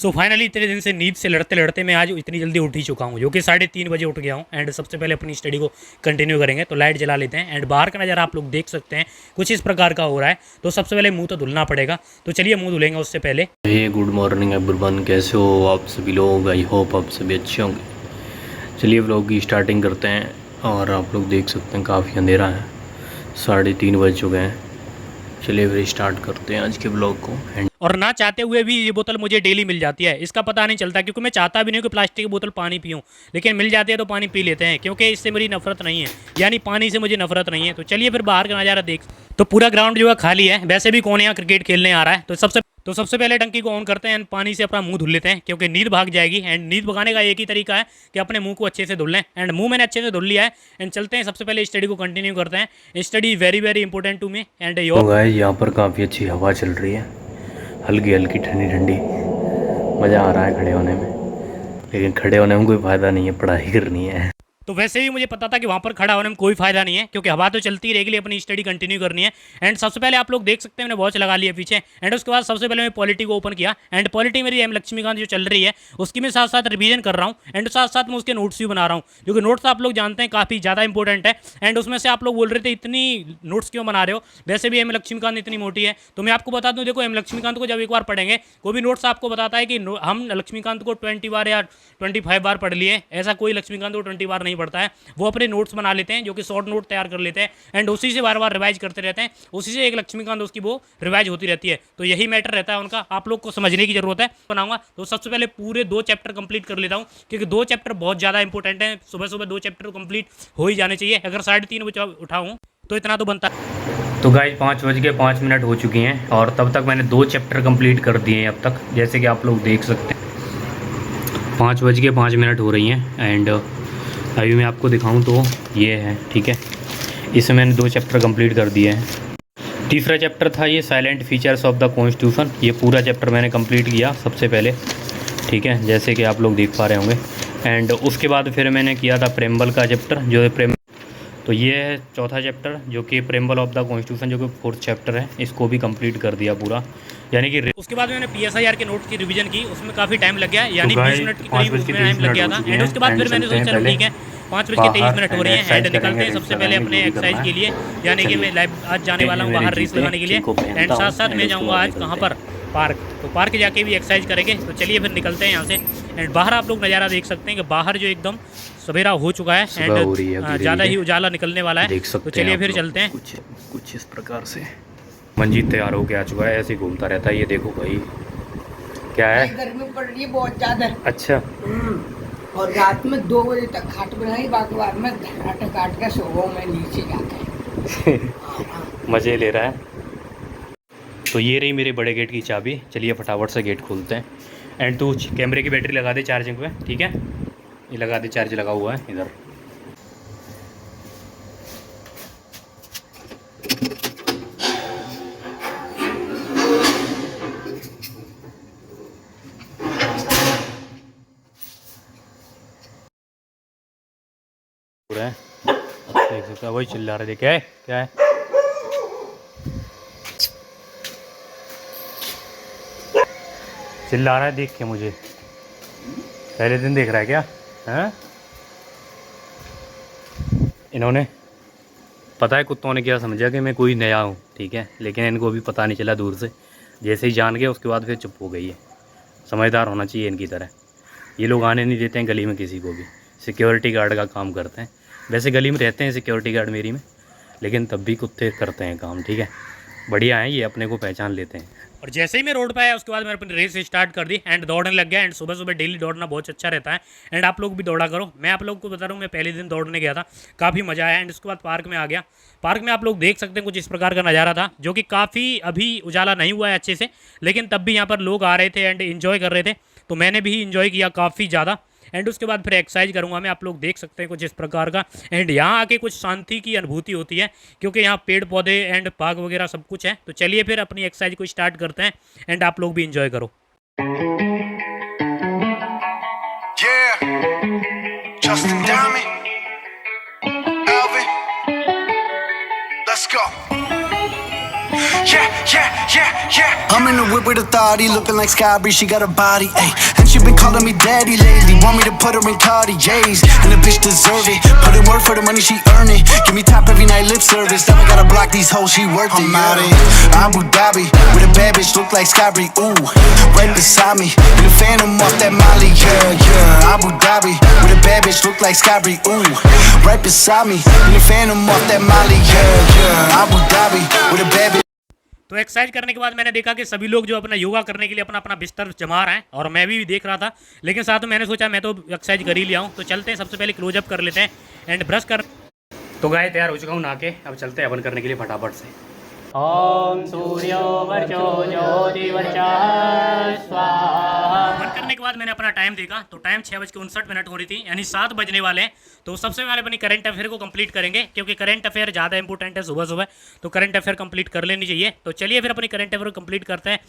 So finally इतने दिन से नींद से लड़ते लड़ते मैं आज इतनी जल्दी उठ ही चुका हूँ, जो कि 3:30 बजे उठ गया हूँ। एंड सबसे पहले अपनी स्टडी को कंटिन्यू करेंगे। तो लाइट जला लेते हैं एंड बाहर का नज़ारा आप लोग देख सकते हैं, कुछ इस प्रकार का हो रहा है। तो सबसे पहले मुंह तो धुलना पड़ेगा, तो चलिए मुंह धुलेंगे उससे पहले। हे गुड मॉर्निंग एवरीवन, कैसे हो आप सभी लोग? आई होप आप सभी अच्छे होंगे। चलिए व्लॉग की स्टार्टिंग करते हैं। और आप लोग देख सकते हैं काफ़ी अंधेरा है, 3:30 बज चुके हैं। चलिए फिर स्टार्ट करते हैं आज के ब्लॉग को। और ना चाहते हुए भी ये बोतल मुझे डेली मिल जाती है, इसका पता नहीं चलता, क्योंकि मैं चाहता भी नहीं कि प्लास्टिक की बोतल पानी पीऊँ, लेकिन मिल जाती है तो पानी पी लेते हैं, क्योंकि इससे मेरी नफरत नहीं है, यानी पानी से मुझे नफरत नहीं है। तो चलिए फिर बाहर का नज़ारा देख। तो पूरा ग्राउंड जो है खाली है, वैसे भी कौन यहाँ क्रिकेट खेलने आ रहा है। तो सबसे पहले टंकी को ऑन करते हैं एंड पानी से अपना मुंह धुल लेते हैं, क्योंकि नींद भाग जाएगी। एंड नींद भगाने का एक ही तरीका है कि अपने मुंह को अच्छे से धुल लें। एंड मुंह मैंने अच्छे से धुल लिया है। एंड चलते हैं सबसे पहले स्टडी को कंटिन्यू करते हैं। Study very very important to me and तो गाइस यहाँ पर काफ़ी अच्छी हवा चल रही है, हल्की हल्की ठंडी ठंडी। मज़ा आ रहा है खड़े होने में, लेकिन खड़े होने में कोई फ़ायदा नहीं है, पढ़ाई करनी है। तो वैसे भी मुझे पता था कि वहाँ पर खड़ा होने में कोई फायदा नहीं है, क्योंकि हवा तो चलती रहेगी, अपनी स्टडी कंटिन्यू करनी है। एंड सबसे पहले आप लोग देख सकते हैं मैंने वॉच लगा लिया पीछे। एंड उसके बाद सबसे पहले मैं पॉलिटी को ओपन किया। एंड पॉलिटी मेरी एम लक्ष्मीकांत जो चल रही है उसकी मैं साथ साथ रिवीजन कर रहा हूँ। एंड साथ साथ मैं उसके नोट्स भी बना रहा हूँ, क्योंकि नोट्स आप लोग जानते हैं काफ़ी ज़्यादा इंपॉर्टेंट है। एंड उसमें से आप लोग बोल रहे थे इतनी नोट्स क्यों बना रहे हो, वैसे भी एम लक्ष्मीकांत इतनी मोटी है। तो मैं आपको बता दूँ, देखो एम लक्ष्मीकांत को जब एक बार पढ़ेंगे, कोई भी नोट्स आपको बताता है कि हम लक्ष्मीकांत को 20 बार या 25 बार पढ़ लिए, ऐसा कोई लक्ष्मीकांत को 20 बार नहीं पढ़ता है। वो अपने नोट्स बना लेते हैं, जो कि शॉर्ट नोट तैयार कर लेते हैं एंड उसी से बार बार रिवाइज करते रहते हैं। उसी से एक लक्ष्मीकांत उसकी वो रिवाइज होती रहती है। तो यही मैटर रहता है उनका, आप लोग को समझने की जरूरत है। बनाऊंगा तो सबसे पहले पूरे 2 चैप्टर कंप्लीट कर लेता हूँ, क्योंकि 2 चैप्टर बहुत ज़्यादा इंपॉर्टेंट है। सुबह सुबह 2 चैप्टर कंप्लीट हो ही जाने चाहिए। अगर 3:30 बजे उठाऊँ तो इतना तो बनता है। तो गाइस 5:05 हो चुकी हैं और तब तक मैंने 2 चैप्टर कंप्लीट कर दिए हैं अब तक, जैसे कि आप लोग देख सकते हैं। 5:05 हो रही हैं एंड अभी मैं आपको दिखाऊं तो ये है, ठीक है। इसमें मैंने 2 चैप्टर कंप्लीट कर दिए हैं। तीसरा चैप्टर था ये salient features of the constitution. ये पूरा चैप्टर मैंने कंप्लीट किया सबसे पहले, ठीक है, जैसे कि आप लोग देख पा रहे होंगे। एंड उसके बाद फिर मैंने किया था प्रेम्बल का चैप्टर, जो है तो ये है चौथा चैप्टर, जो कि प्रेम्बल ऑफ द कॉन्स्टिट्यूशन, जो कि 4th चैप्टर है। इसको भी कंप्लीट कर दिया पूरा, यानी कि उसके बाद मैंने PSIR के नोट्स की रिवीजन की, उसमें काफ़ी टाइम लग गया, यानी 20 मिनट के करीब उसमें टाइम लग गया था। एंड उसके बाद फिर मैंने सोचा चलो ठीक है 5:23 हो रही है एंड निकलते हैं सबसे पहले अपने एक्सरसाइज के लिए, यानी कि मैं लाइव आज जाने वाला हूँ बाहर रेस लगाने के लिए। एंड साथ साथ मैं जाऊँगा आज कहाँ पर, पार्क। तो पार्क जाके भी एक्सरसाइज करेंगे। तो चलिए फिर निकलते हैं यहाँ से। एंड बाहर आप लोग नज़ारा देख सकते हैं कि बाहर जो एकदम सवेरा हो चुका है एंड ज़्यादा ही उजाला निकलने वाला है। तो चलिए फिर चलते हैं। कुछ इस प्रकार से मंजीत तैयार होके आ चुका है, ऐसे ही घूमता रहता है। ये देखो भाई क्या है, गर्मी पड़ रही है बहुत ज्यादा। अच्छा। और रात में 2 बजे तक खाट बनाई, बाकी बाद में घराटा काट के सो गया मैं नीचे जाके। मज़े ले रहा है। तो ये रही मेरे बड़े गेट की चाबी। चलिए फटाफट से गेट खोलते हैं। एंड तू कैमरे की बैटरी लगा दे चार्जिंग पे, ठीक है, ये लगा दे, चार्ज लगा हुआ है इधर। पूरा है, देख सकते हैं, वही चिल्ला रहा है। क्या है, क्या है? चिल्ला रहा है देख के मुझे, पहले दिन देख रहा है क्या? हैं? इन्होंने, पता है कुत्तों ने क्या समझा कि मैं कोई नया हूँ, ठीक है, लेकिन इनको भी पता नहीं चला। दूर से जैसे ही जान गए उसके बाद फिर चुप हो गई है। समझदार होना चाहिए इनकी तरह। ये लोग आने नहीं देते हैं गली में किसी को भी, सिक्योरिटी गार्ड का काम करते हैं। वैसे गली में रहते हैं सिक्योरिटी गार्ड मेरी में, लेकिन तब भी कुत्ते करते हैं काम, ठीक है। बढ़िया है, ये अपने को पहचान लेते हैं। और जैसे ही मैं रोड पे आया उसके बाद मैंने अपनी रेस स्टार्ट कर दी एंड दौड़ने लग गया। एंड सुबह सुबह डेली दौड़ना बहुत अच्छा रहता है एंड आप लोग भी दौड़ा करो। मैं आप लोग को बता रहा हूँ, मैं पहले दिन दौड़ने गया था, काफ़ी मज़ा आया। एंड उसके बाद पार्क में आ गया। पार्क में आप लोग देख सकते हैं कुछ इस प्रकार का नज़ारा था, जो कि काफ़ी अभी उजाला नहीं हुआ है अच्छे से, लेकिन तब भी यहाँ पर लोग आ रहे थे एंड इन्जॉय कर रहे थे। तो मैंने भी इन्जॉय किया काफ़ी ज़्यादा। एंड उसके बाद फिर एक्सरसाइज करूँगा मैं, आप लोग देख सकते हैं कुछ इस प्रकार का। एंड यहाँ आके कुछ शांति की अनुभूति होती है, क्योंकि यहाँ पेड़ पौधे एंड बाग वगैरह सब कुछ है। तो चलिए फिर अपनी एक्सरसाइज को स्टार्ट करते हैं एंड आप लोग भी इंजॉय करो। Yeah, Justin Diamond, Alvin, let's go. yeah. I'm in the whip with authority, looking like Skybree, she got a body, ayy. And she been calling me daddy lately, want me to put her in Cartiers, and the bitch deserve it. Put in work for the money, she earn it. Give me top every night, lip service. Now I gotta block these hoes, she worth it. I'm out in Abu Dhabi with a bad bitch, look like Skybree, ooh, right beside me. In the Phantom off that Molly, yeah, yeah. Abu Dhabi with a bad bitch, look like Skybree, ooh, right beside me. In the Phantom off that Molly, yeah, yeah. Abu Dhabi with a bad bitch. तो exercise करने के बाद मैंने देखा कि सभी लोग जो अपना योगा करने के लिए अपना अपना बिस्तर जमा रहे हैं और मैं भी देख रहा था, लेकिन साथ में मैंने सोचा मैं तो एक्सरसाइज कर ही लिया हूँ, तो चलते हैं सबसे पहले क्लोजअप कर लेते हैं एंड ब्रश कर। तो गाय तैयार हो चुका हूँ नहा के, अब चलते हैं हवन करने के लिए फटाफट से। ओम सूर्यो वर्चो ज्योतिर्वर्चः स्वाहा। हवन करने के बाद मैंने अपना टाइम देखा तो टाइम 6:59 हो रही थी, यानी 7 बजने वाले हैं। तो सबसे पहले अपनी करंट अफेयर को कंप्लीट करेंगे क्योंकि करंट अफेयर ज़्यादा इंपॉर्टेंट है सुबह सुबह, तो करंट अफेयर कंप्लीट कर लेनी चाहिए। तो चलिए फिर अपनी करंट अफेयर को कंप्लीट करते हैं।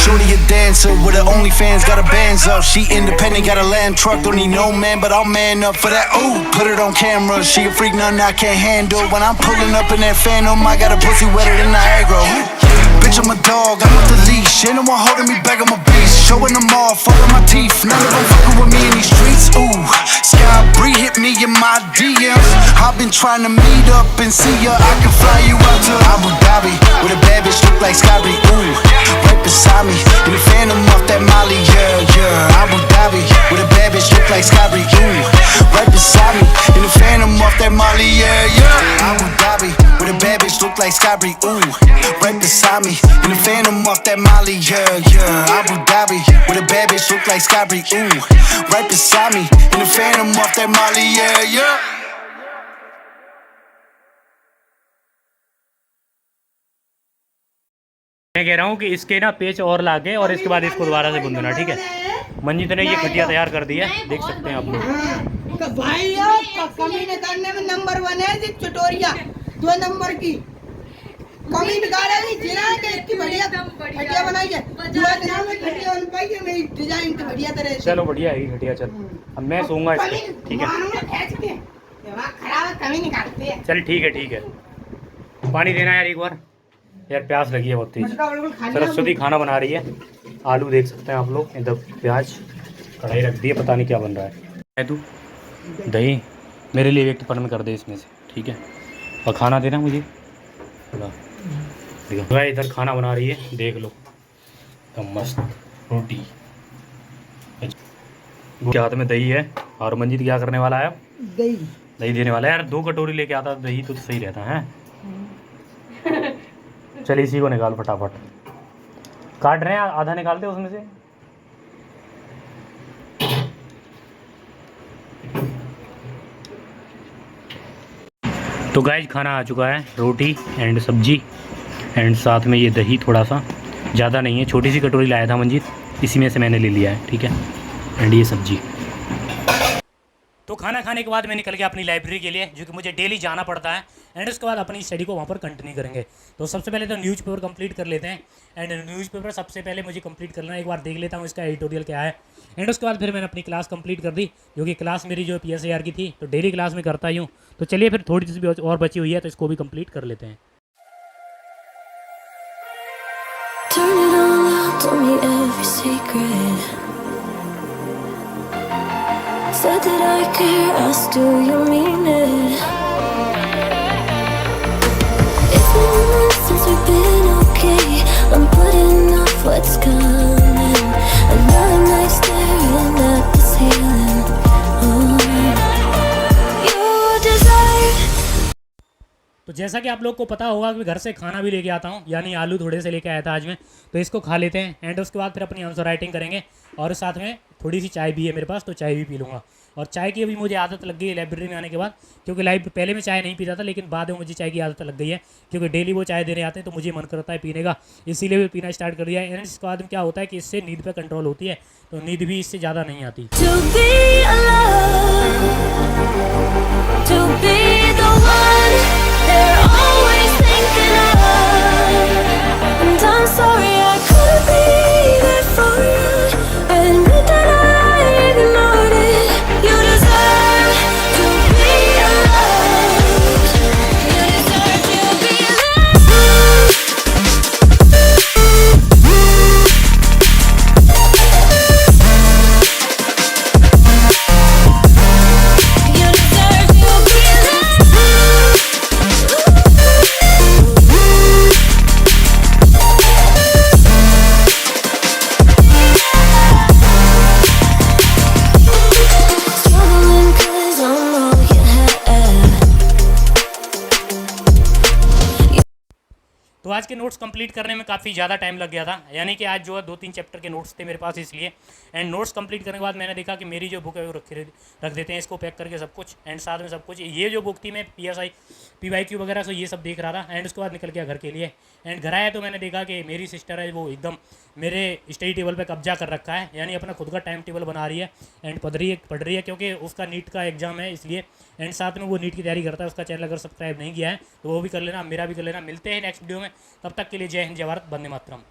Shorty a dancer with her OnlyFans, got her bands up. She independent, got a land truck, don't need no man, but I'll man up for that. Ooh, put it on camera. She a freak, nothing I can't handle. When I'm pulling up in that Phantom, I got a pussy wetter than Niagara. Bitch, I'm a dog, I'm off the leash. Ain't no one holding me back, I'm a beast. Showing them off, all of my teeth. None of them fucking with me in these streets. Ooh, Skybree hit me in my DMs. I've been trying to meet up and see ya. I can fly you out to Abu Dhabi with a bad bitch look like Skybree. Ooh, right beside me in the Phantom off that Molly. Yeah, yeah. Abu Dhabi with a bad bitch look like Skybree. Ooh, right beside me in the Phantom off that Molly. Yeah, yeah. Abu Dhabi with a bad bitch look like Skybree. Ooh, right beside me in the Phantom off that Molly. Yeah, yeah. Abu Dhabi with a bad bitch look like Skybree. Ooh, right beside me in the Phantom off that Molly. Yeah, yeah. मैं कह रहा हूँ कि इसके ना पेच और लागे और इसके बाद इसको दोबारा से बुन देना, ठीक है। मंजीत ने ये खटिया तैयार कर दी है, देख सकते हैं आप लोग। तो भाई कमी निकालने में नंबर 1 है जी, चटोरिया 2 नंबर की कमी निकाला नहीं, जिना के इतनी बढ़िया खटिया बनाई है। दुआ दिना में खटिया बन पाई है, मेरी डिजाइन तो बढ़िया तरह से। चलो बढ़िया है खटिया, चल अब मैं सोऊंगा इस पे, ठीक है। कमी निकालते हैं। चल ठीक है। पानी देना यार एक बार, यार प्यास लगी है बहुत तेज। सरस्वती खाना बना रही है, आलू देख सकते हैं आप लोग, इधर प्याज कढ़ाई रख दी है, पता नहीं क्या बन रहा है। तू दही मेरे लिए एक टिफिन में कर दे इसमें से, ठीक है। और खाना देना मुझे, देखो इधर खाना बना रही है, देख लो तो मस्त रोटी के हाथ में दही है। और मंजीत क्या करने वाला है? दही देने वाला है। यार 2 कटोरी लेके आता दही तो सही रहता है। चल इसी को निकाल फटाफट, काट रहे हैं, आधा निकाल दे उसमें से। तो गाइस खाना आ चुका है, रोटी एंड सब्जी एंड साथ में ये दही, थोड़ा सा ज़्यादा नहीं है, छोटी सी कटोरी लाया था मंजीत, इसी में से मैंने ले लिया है, ठीक है। एंड ये सब्जी। तो खाना खाने के बाद मैं निकल गया अपनी लाइब्रेरी के लिए, जो कि मुझे डेली जाना पड़ता है। एंड उसके बाद अपनी स्टडी को वहाँ पर कंटिन्यू करेंगे। तो सबसे पहले तो न्यूज़पेपर कंप्लीट कर लेते हैं। एंड न्यूज़पेपर सबसे पहले मुझे कंप्लीट करना है, एक बार देख लेता हूँ इसका एडिटोरियल क्या है। एंड उसके बाद फिर मैंने अपनी क्लास कंप्लीट कर दी, जो कि क्लास मेरी जो PSAR की थी, तो डेली क्लास में करता ही हूँ। तो चलिए फिर थोड़ी सी भी और बची हुई है तो इसको भी कंप्लीट कर लेते हैं। Turn it all out, told me every secret. Said that I care, asked do you mean it? It's been months since we've been okay. I'm putting off what's coming. Another night staring at the ceiling. Your desire. तो जैसा कि आप लोग को पता होगा कि घर से खाना भी लेके आता हूँ, यानी आलू थोड़े से लेके आया था आज मैं, तो इसको खा लेते हैं। एंड उसके बाद फिर अपनी आंसर राइटिंग करेंगे और साथ में थोड़ी सी चाय भी है मेरे पास, तो चाय भी पी लूँगा। और चाय की अभी मुझे आदत लग गई है लाइब्रेरी में आने के बाद, क्योंकि पहले मैं चाय नहीं पीता था, लेकिन बाद में मुझे चाय की आदत लग गई है, क्योंकि डेली वो चाय देने आते हैं तो मुझे मन करता है पीने का, इसीलिए भी पीना स्टार्ट कर दिया है। एंड इसके बाद क्या होता है कि इससे नींद पे कंट्रोल होती है, तो नींद भी इससे ज़्यादा नहीं आती। To be alone, to be the one they're always thinking of. And I'm sorry I couldn't be there for you आज के नोट्स कंप्लीट करने में काफ़ी ज़्यादा टाइम लग गया था, यानी कि आज जो है 2-3 चैप्टर के नोट्स थे मेरे पास इसलिए। एंड नोट्स कंप्लीट करने के बाद मैंने देखा कि मेरी जो बुक है वो रख देते हैं इसको पैक करके सब कुछ, एंड साथ में सब कुछ। ये जो बुक थी मैं PSI PYQ वगैरह से ये सब देख रहा था, एंड उसके बाद निकल गया घर के लिए। एंड घर आया तो मैंने देखा कि मेरी सिस्टर है वो एकदम मेरे स्टडी टेबल पे कब्जा कर रखा है, यानी अपना खुद का टाइम टेबल बना रही है एंड पढ़ रही है क्योंकि उसका नीट का एग्जाम है इसलिए। एंड साथ में वो नीट की तैयारी करता है। उसका चैनल अगर सब्सक्राइब नहीं किया है तो वो भी कर लेना, मेरा भी कर लेना। मिलते हैं नेक्स्ट वीडियो में, तब तक के लिए जय हिंद, जय भारत, वंदे मातरम।